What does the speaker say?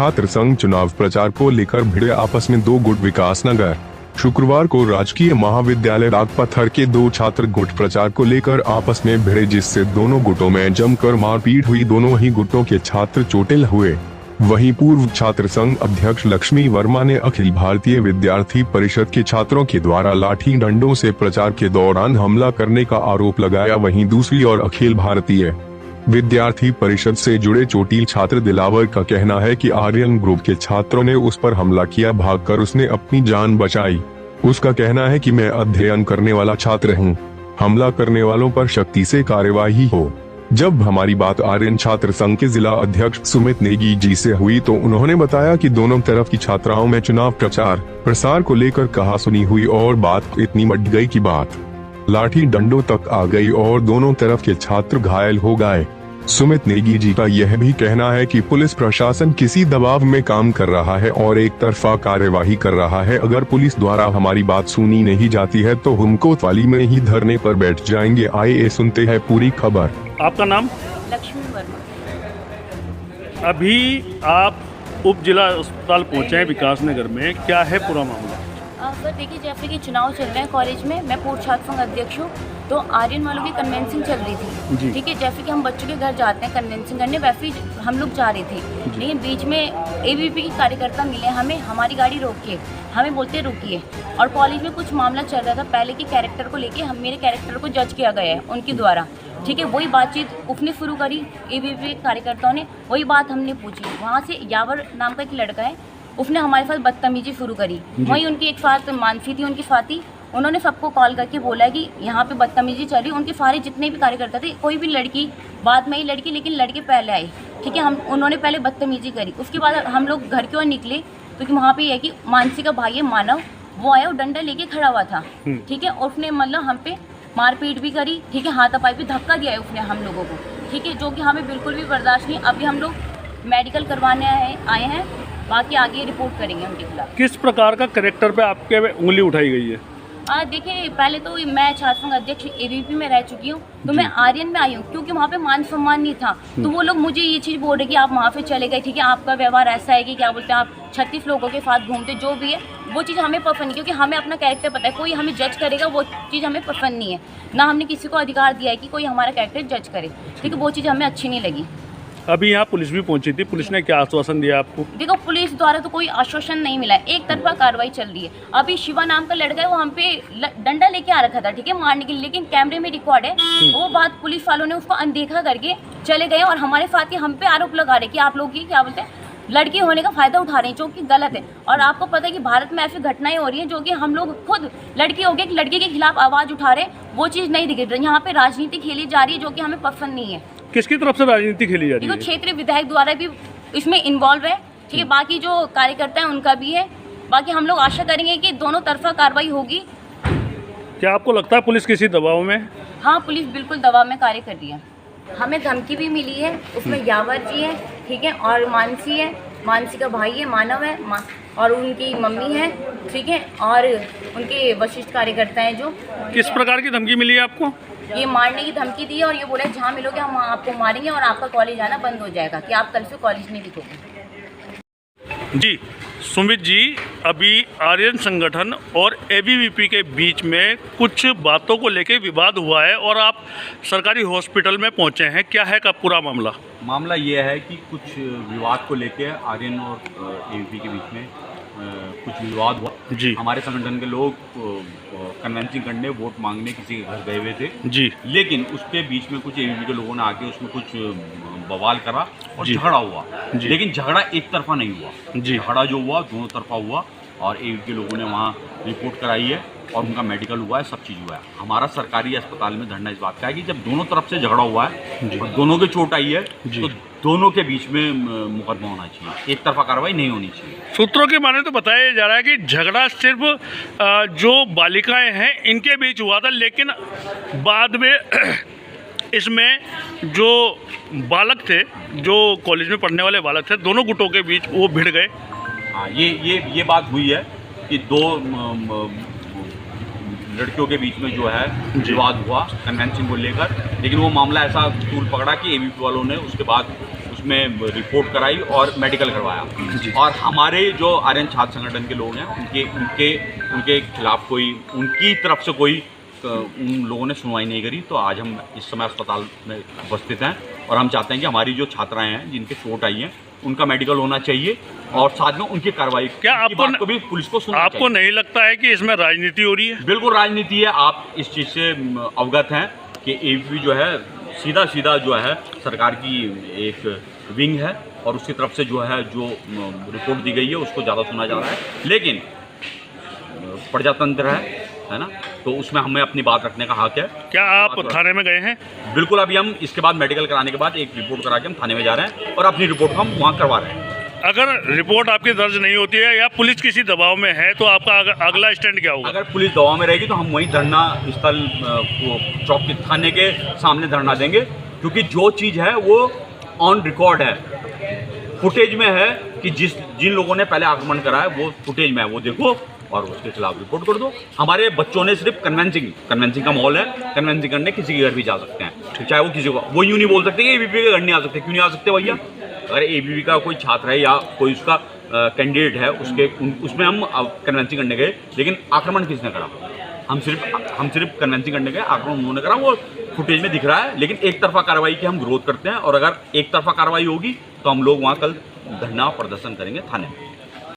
छात्र संघ चुनाव प्रचार को लेकर भिड़े आपस में दो गुट। विकासनगर शुक्रवार को राजकीय महाविद्यालय रागपथर के दो छात्र गुट प्रचार को लेकर आपस में भिड़े, जिससे दोनों गुटों में जमकर मारपीट हुई। दोनों ही गुटों के छात्र चोटिल हुए। वहीं पूर्व छात्र संघ अध्यक्ष लक्ष्मी वर्मा ने अखिल भारतीय विद्यार्थी परिषद के छात्रों के द्वारा लाठी डंडों से प्रचार के दौरान हमला करने का आरोप लगाया। वहीं दूसरी ओर अखिल भारतीय विद्यार्थी परिषद से जुड़े चोटिल छात्र दिलावर का कहना है कि आर्यन ग्रुप के छात्रों ने उस पर हमला किया, भागकर उसने अपनी जान बचाई। उसका कहना है कि मैं अध्ययन करने वाला छात्र हूं, हमला करने वालों पर सख्ती से कार्यवाही हो। जब हमारी बात आर्यन छात्र संघ के जिला अध्यक्ष सुमित नेगी जी से हुई तो उन्होंने बताया कि दोनों तरफ की छात्राओं में चुनाव प्रचार प्रसार को लेकर कहासुनी हुई और बात इतनी बढ़ गई कि बात लाठी डंडों तक आ गई और दोनों तरफ के छात्र घायल हो गए। सुमित नेगी जी का यह भी कहना है कि पुलिस प्रशासन किसी दबाव में काम कर रहा है और एक तरफा कार्यवाही कर रहा है। अगर पुलिस द्वारा हमारी बात सुनी नहीं जाती है तो हम कोतवाली में ही धरने पर बैठ जाएंगे। आइए सुनते हैं पूरी खबर। आपका नाम? लक्ष्मी वर्मा। अभी आप उप जिला अस्पताल पहुंचे हैं विकासनगर में, क्या है पूरा मामला? सर देखिए, जैसे कि चुनाव चल रहे हैं कॉलेज में, मैं पूर्व छात्र संघ अध्यक्ष हूँ, तो आर्यन वालों की कन्वेंशन चल रही थी। ठीक है, जैसे कि हम बच्चों के घर जाते हैं कन्वेंशन करने, वैसे ही हम लोग जा रहे थे। लेकिन बीच में एबीवीपी के कार्यकर्ता मिले हमें, हमारी गाड़ी रोक के हमें बोलते रुकिए। और कॉलेज में कुछ मामला चल रहा था पहले के कैरेक्टर को लेके, हम मेरे कैरेक्टर को जज किया गया है उनके द्वारा। ठीक है, वही बातचीत उसने शुरू करी, एबीवीपी कार्यकर्ताओं ने वही बात हमने पूछी। वहाँ से यावर नाम का एक लड़का है, उसने हमारे साथ बदतमीजी शुरू करी। वहीं उनकी एक साथ मानसी थी, उनकी साथी, उन्होंने सबको कॉल करके बोला कि यहाँ पे बदतमीजी चल रही। उनके सारे जितने भी कार्यकर्ता थे, कोई भी लड़की, बाद में ही लड़की, लेकिन लड़के पहले आए। ठीक है, उन्होंने पहले बदतमीजी करी। उसके बाद हम लोग घर की ओर निकले, क्योंकि वहाँ पे है कि मानसी का भाई है मानव, वो आया और डंडा लेके खड़ा हुआ था। ठीक है, और उसने मतलब हम पे मारपीट भी करी। ठीक है, हाथापाई भी धक्का दिया है उसने हम लोगों को। ठीक है, जो कि हमें बिल्कुल भी बर्दाश्त नहीं। अभी हम लोग मेडिकल करवाने आए हैं, बाकी आगे रिपोर्ट करेंगे उनके खिलाफ। किस प्रकार का कैरेक्टर पे आपके उंगली उठाई गई है? देखिए, पहले तो मैं छात्र संघ अध्यक्ष एबीवीपी में रह चुकी हूँ, तो मैं आर्यन में आई हूँ, क्योंकि वहाँ पे मान सम्मान नहीं था। तो वो लोग मुझे ये चीज़ बोल रहे कि आप वहाँ पे चले गए। ठीक है, आपका व्यवहार ऐसा है कि क्या बोलते हैं, आप 36 लोगों के साथ घूमते, जो भी है वो चीज़ हमें पसंद नहीं, क्योंकि हमें अपना कैरेक्टर पता है। कोई हमें जज करेगा वो चीज़ हमें पसंद नहीं है, ना हमने किसी को अधिकार दिया है कि कोई हमारा कैरेक्टर जज करे। ठीक है, वो चीज़ हमें अच्छी नहीं लगी। अभी यहाँ पुलिस भी पहुंची थी, पुलिस ने क्या आश्वासन दिया आपको? देखो, पुलिस द्वारा तो कोई आश्वासन नहीं मिला है, एक तरफा कार्रवाई चल रही है। अभी शिवा नाम का लड़का है, वो हम पे डंडा लेके आ रखा था, ठीक है, मारने के लिए, लेकिन कैमरे में रिकॉर्ड है। वो बात पुलिस वालों ने उसको अनदेखा करके चले गए और हमारे साथ ही हम पे आरोप लगा रहे कि आप लोग की क्या बोलते हैं, लड़की होने का फायदा उठा रहे हैं, जो कि गलत है। और आपको पता है कि भारत में ऐसी घटनाएं हो रही हैं जो कि हम लोग खुद लड़की हो गए कि लड़की के खिलाफ आवाज़ उठा रहे हैं, वो चीज़ नहीं दिख रही। यहाँ पे राजनीति खेली जा रही है, जो कि हमें पसंद नहीं है। किसकी तरफ से राजनीति खेली जा रही है? क्षेत्रीय विधायक द्वारा भी इसमें इन्वॉल्व है। ठीक है, बाकी जो कार्यकर्ता हैं उनका भी है। बाकी हम लोग आशा करेंगे कि दोनों तरफा कार्रवाई होगी। क्या आपको लगता है पुलिस किसी दबाव में? हाँ, पुलिस बिल्कुल दबाव में कार्य कर रही है। हमें धमकी भी मिली है, उसमें यावर जी है, ठीक है, और मानसी है, मानसी का भाई है मानव है, और उनकी मम्मी है। ठीक है, और उनके वरिष्ठ कार्यकर्ता हैं। जो किस प्रकार की धमकी मिली है आपको? ये मारने की धमकी दी है और ये बोला जहाँ मिलोगे हम आपको मारेंगे और आपका कॉलेज आना बंद हो जाएगा, कि आप कल से कॉलेज नहीं दिखोगे। जी सुमित जी, अभी आर्यन संगठन और एबीवीपी के बीच में कुछ बातों को लेकर विवाद हुआ है और आप सरकारी हॉस्पिटल में पहुंचे हैं, क्या है का पूरा मामला? मामला ये है कि कुछ विवाद को लेकर आर्यन और एबीवीपी के बीच में कुछ विवाद हुआ जी। हमारे संगठन के लोग कन्वेंसिंग करने, वोट मांगने किसी के घर गए हुए थे जी, लेकिन उसके बीच में कुछ एबीवीपी के लोगों ने आके उसमें कुछ बवाल करा और झगड़ा हुआ। लेकिन झगड़ा एक तरफा नहीं हुआ, झगड़ा जो हुआ दोनों तरफा हुआ और एबीवीपी के लोगों ने वहाँ रिपोर्ट कराई है और उनका मेडिकल हुआ है, सब चीज़ हुआ है। हमारा सरकारी अस्पताल में धरना इस बात का है कि जब दोनों तरफ से झगड़ा हुआ है और दोनों के चोट आई है तो दोनों के बीच में मुकदमा होना चाहिए, एक तरफा कार्रवाई नहीं होनी चाहिए। सूत्रों के माने तो बताया जा रहा है कि झगड़ा सिर्फ जो बालिकाएं हैं इनके बीच हुआ था, लेकिन बाद में इसमें जो बालक थे, जो कॉलेज में पढ़ने वाले बालक थे, दोनों गुटों के बीच वो भिड़ गए। हाँ, ये बात हुई है कि दो लड़कियों के बीच में जो है विवाद हुआ कन्वेंशन को लेकर, लेकिन वो मामला ऐसा तूल पकड़ा कि एबीवीपी वालों ने उसके बाद उसमें रिपोर्ट कराई और मेडिकल करवाया। और हमारे जो आर्यन छात्र संगठन के लोग हैं उनके उनके उनके खिलाफ कोई उनकी तरफ से कोई उन लोगों ने सुनवाई नहीं करी। तो आज हम इस समय अस्पताल में उपस्थित हैं और हम चाहते हैं कि हमारी जो छात्राएं हैं जिनके चोट आई हैं उनका मेडिकल होना चाहिए और साथ में उनकी कार्रवाई। क्या आपको भी पुलिस को सुनना आपको चाहिए। नहीं लगता है कि इसमें राजनीति हो रही है? बिल्कुल राजनीति है। आप इस चीज़ से अवगत हैं कि एबीवीपी जो है सीधा जो है सरकार की एक विंग है और उसकी तरफ से जो है जो रिपोर्ट दी गई है उसको ज़्यादा सुना जा रहा है। लेकिन प्रजातंत्र है ना, तो उसमें हमें अपनी बात रखने का हक है। क्या आप थाने में गए हैं? बिल्कुल, अभी हम इसके बाद मेडिकल कराने के बाद एक रिपोर्ट करा के हम थाने में जा रहे हैं और अपनी रिपोर्ट हम वहाँ करवा रहे हैं। अगर रिपोर्ट आपकी दर्ज नहीं होती है या पुलिस किसी दबाव में है तो आपका अगला स्टैंड क्या होगा? अगर पुलिस दबाव में रहेगी तो हम वहीं धरना स्थल चौक के थाने के सामने धरना देंगे, क्योंकि जो चीज़ है वो ऑन रिकॉर्ड है, फुटेज में है कि जिन लोगों ने पहले आक्रमण करा है वो फुटेज में है, वो देखो और उसके खिलाफ रिपोर्ट कर दो। हमारे बच्चों ने सिर्फ कन्वेंसिंग का माहौल है, कन्वेंसिंग करने किसी के घर भी जा सकते हैं, चाहे वो किसी को, वो यूँ नहीं बोल सकते कि एबीवीपी के घर नहीं आ सकते। क्यों नहीं आ सकते भैया? अगर एबीवीपी का कोई छात्र है या कोई उसका कैंडिडेट है उसमें हम कन्वेंसिंग करने गए, लेकिन आक्रमण किसने करा? हम सिर्फ कन्वेंसिंग करने गए, आक्रमण उन्होंने करा, वो फुटेज में दिख रहा है। लेकिन एक तरफा कार्रवाई की हम विरोध करते हैं और अगर एक तरफा कार्रवाई होगी तो हम लोग वहाँ कल धरना प्रदर्शन करेंगे थाने में।